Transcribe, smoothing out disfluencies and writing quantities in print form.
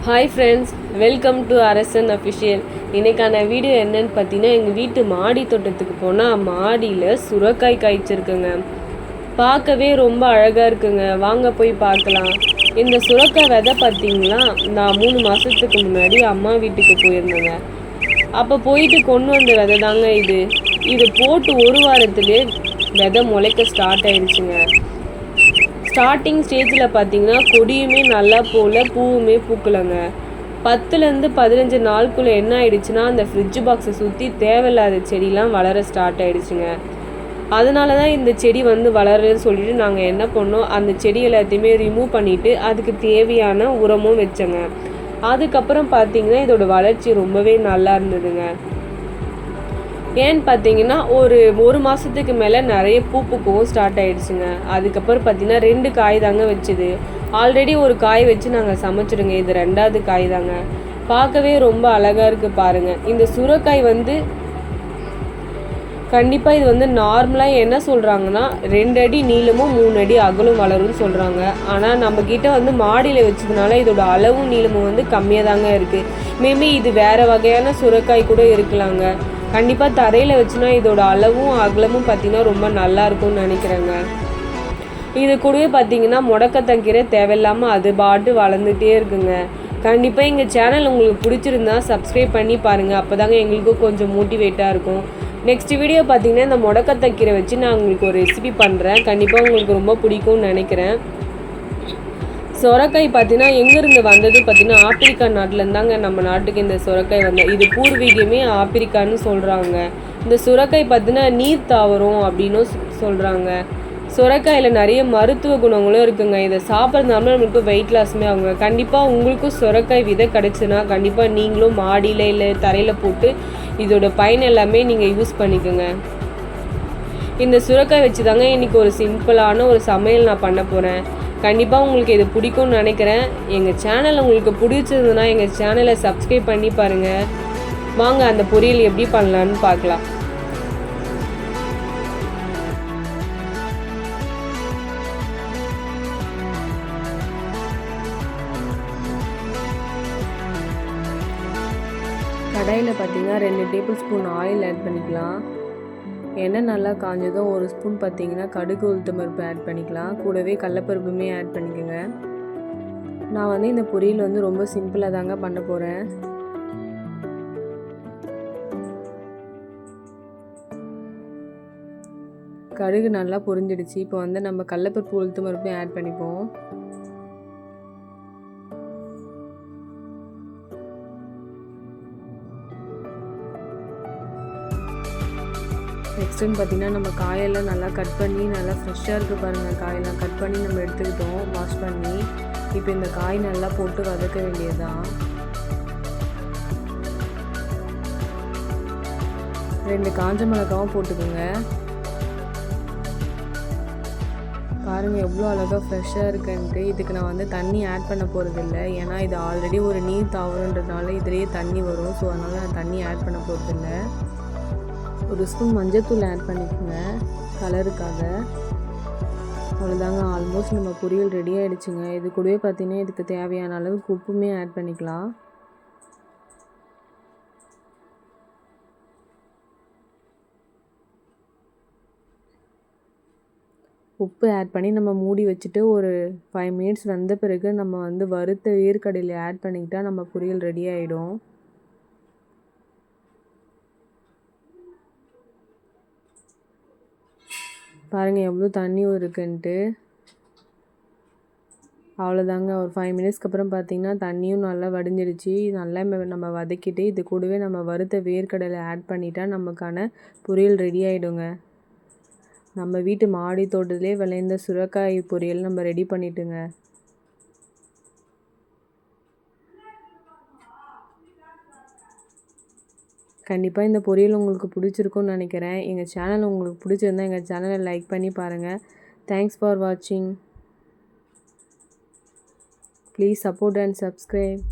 Hi friends, welcome to அரசன் official. இன்றைக்கான video என்னன்னு பார்த்தீங்கன்னா, எங்கள் வீட்டு மாடி தோட்டத்துக்கு போனால் மாடியில் சுரைக்காய் காய்ச்சிருக்குங்க. பார்க்கவே ரொம்ப அழகாக இருக்குங்க. வாங்க போய் பார்க்கலாம். இந்த சுரைக்காய் விதை பார்த்தீங்களா, நான் 3 மாதத்துக்கு முன்னாடி அம்மா வீட்டுக்கு போயிருந்தேங்க. அப்போ போயிட்டு கொண்டு வந்த விதை தாங்க இது. இது போட்டு ஒரு வாரத்துலேயே விதை முளைக்க ஸ்டார்ட் ஆயிடுச்சுங்க. ஸ்டார்டிங் ஸ்டேஜில் பார்த்தீங்கன்னா கொடியுமே நல்லா போல், பூவுமே பூக்கலைங்க. 10லேருந்து 15 நாளுக்குள்ளே என்ன ஆயிடுச்சுன்னா, அந்த ஃப்ரிட்ஜ் பாக்ஸை சுற்றி தேவையில்லாத செடிலாம் வளர ஸ்டார்ட் ஆகிடுச்சுங்க. அதனால தான் இந்த செடி வளருன்னு சொல்லிட்டு நாங்கள் என்ன பண்ணோம், அந்த செடி எல்லாத்தையுமே ரிமூவ் பண்ணிவிட்டு அதுக்கு தேவையான உரமும் வச்சோங்க. அதுக்கப்புறம் பார்த்தீங்கன்னா இதோட வளர்ச்சி ரொம்பவே நல்லா இருந்ததுங்க. ஏன்னு பார்த்தீங்கன்னா ஒரு மாதத்துக்கு மேலே நிறைய பூக்கவும் ஸ்டார்ட் ஆகிடுச்சுங்க. அதுக்கப்புறம் பார்த்தீங்கன்னா 2 காய் தாங்க வச்சுது. ஆல்ரெடி ஒரு காய் வச்சு நாங்கள் சமைச்சிடுங்க. இது 2வது காய் தாங்க. பார்க்கவே ரொம்ப அழகாக இருக்குது பாருங்கள். இந்த சுரைக்காய் கண்டிப்பாக இது நார்மலாக என்ன சொல்கிறாங்கன்னா 2 அடி நீளமும் 3 அடி அகலும் வளரும்னு சொல்கிறாங்க. ஆனால் நம்மக்கிட்ட மாடியில் வச்சதுனால இதோட அளவும் நீளமும் கம்மியாக தாங்க இருக்குது. மேபி இது வேறு வகையான சுரைக்காய் கூட இருக்கலாங்க. கண்டிப்பாக தரையில் வச்சுனா இதோட அளவும் அகலமும் பார்த்திங்கன்னா ரொம்ப நல்லா இருக்கும்னு நினைக்கிறேங்க. இது கூடவே பார்த்திங்கன்னா முடக்கத்தக்கீரை தேவையில்லாமல் அது பாட்டு வளர்ந்துகிட்டே இருக்குங்க. கண்டிப்பாக எங்கள் சேனல் உங்களுக்கு பிடிச்சிருந்தா சப்ஸ்கிரைப் பண்ணி பாருங்கள். அப்போ தாங்க எங்களுக்கும் கொஞ்சம் மோட்டிவேட்டாக இருக்கும். நெக்ஸ்ட் வீடியோ பார்த்திங்கன்னா இந்த முடக்கத்தக்கீரை வச்சு நான் உங்களுக்கு ஒரு ரெசிபி பண்ணுறேன். கண்டிப்பாக உங்களுக்கு ரொம்ப பிடிக்கும்னு நினைக்கிறேன். சொரைக்காய் பார்த்தீங்கன்னா எங்கேருந்து வந்தது பார்த்தீங்கன்னா ஆப்பிரிக்கா நாட்டிலேருந்தாங்க நம்ம நாட்டுக்கு இந்த சொரைக்காய் இது பூர்வீகமே ஆப்பிரிக்கான்னு சொல்கிறாங்க. இந்த சுரைக்காய் பார்த்தீங்கன்னா நீர் தாவரம் அப்படின்னும் சொல்கிறாங்க. சொரைக்காயில் நிறைய மருத்துவ குணங்களும் இருக்குங்க. இதை சாப்பிட்றதுனால நம்மளுக்கு வெயிட் லாஸுமே ஆகுங்க. கண்டிப்பாக உங்களுக்கும் சொரைக்காய் விதை கிடச்சுன்னா கண்டிப்பாக நீங்களும் மாடியில் இல்லை தரையில் போட்டு இதோட பயன் எல்லாமே நீங்கள் யூஸ் பண்ணிக்கோங்க. இந்த சுரைக்காய் வச்சு தாங்க இன்றைக்கி ஒரு சிம்பிளான ஒரு சமையல் நான் பண்ண போகிறேன். கண்டிப்பாக உங்களுக்கு இது பிடிக்கும்னு நினைக்கிறேன். எங்கள் சேனல் உங்களுக்கு பிடிச்சிருந்ததுன்னா எங்கள் சேனலை சப்ஸ்கிரைப் பண்ணி பாருங்கள். வாங்க அந்த பொரியல் எப்படி பண்ணலான்னு பார்க்கலாம். கடாயில் பார்த்தீங்கன்னா 2 டேபிள் ஸ்பூன் ஆயில் ஆட் பண்ணிக்கலாம். எண்ணெய் நல்லா காஞ்சதும் 1 ஸ்பூன் பார்த்தீங்கன்னா கடுகு உளுத்தம் பருப்பு ஆட் பண்ணிக்கலாம். கூடவே கடலப்பருப்புமே ஆட் பண்ணிக்கோங்க. நான் இந்த பொரியல் ரொம்ப சிம்பிளாக தாங்க பண்ண போகிறேன். கடுகு நல்லா பொரிஞ்சிடுச்சு. இப்போ நம்ம கடலப்பருப்பு உளுத்தம் பருப்பையும் ஆட் பண்ணிப்போம். நெக்ஸ்ட்டுன்னு பார்த்திங்கன்னா நம்ம காயெல்லாம் நல்லா கட் பண்ணி நல்லா ஃப்ரெஷ்ஷாக இருக்குது பாருங்கள். காயெல்லாம் கட் பண்ணி நம்ம எடுத்துக்கிட்டோம் வாஷ் பண்ணி. இப்போ இந்த காய் நல்லா போட்டு வதக்க வேண்டியதுதான். 2 காஞ்ச மிளகாவும் போட்டுக்கோங்க. பாருங்கள் எவ்வளோ அழகாக ஃப்ரெஷ்ஷாக இருக்குன்ட்டு. இதுக்கு நான் தண்ணி ஆட் பண்ண போகிறதில்ல. ஏன்னா இது ஆல்ரெடி ஒரு நீர் தாவரன்றதுனால இதுலேயே தண்ணி வரும். ஸோ அதனால் நான் தண்ணி ஆட் பண்ண போகிறதில்ல. 1 ஸ்பூன் மஞ்சள்தூள் ஆட் பண்ணிக்கோங்க கலருக்காக. அவ்வளோதாங்க, ஆல்மோஸ்ட் நம்ம பொரியல் ரெடி ஆகிடுச்சுங்க. இது கூடவே பார்த்திங்கன்னா இதுக்கு தேவையான அளவுக்கு உப்புமே ஆட் பண்ணிக்கலாம். உப்பு ஆட் பண்ணி நம்ம மூடி வச்சுட்டு ஒரு 5 மினிட்ஸ் வந்த பிறகு நம்ம வறுத்த வேர்க்கடலை ஆட் பண்ணிக்கிட்டால் நம்ம பொரியல் ரெடி ஆகிடும். பாருங்கள் எவ்வளோ தண்ணி இருக்குன்ட்டு. அவ்வளோதாங்க, ஒரு 5 மினிட்ஸ்க்கு அப்புறம் பார்த்திங்கன்னா தண்ணியும் நல்லா வடிஞ்சிடுச்சு. நல்லா நம்ம வதக்கிட்டு இது கூடவே நம்ம வறுத்த வேர்க்கடலை ஆட் பண்ணிட்டா நமக்கான பொரியல் ரெடி ஆகிடுங்க. நம்ம வீட்டு மாடி தோட்டத்திலே விளைந்த சுரைக்காய் பொரியல் நம்ம ரெடி பண்ணிட்டுங்க. கண்டிப்பாக இந்த பொரியல் உங்களுக்கு பிடிச்சிருக்கும்னு நினைக்கிறேன். எங்கள் சேனல் உங்களுக்கு பிடிச்சிருந்தா எங்கள் சேனலை லைக் பண்ணி பாருங்கள். தேங்க்ஸ் ஃபார் வாட்சிங். Please support and subscribe.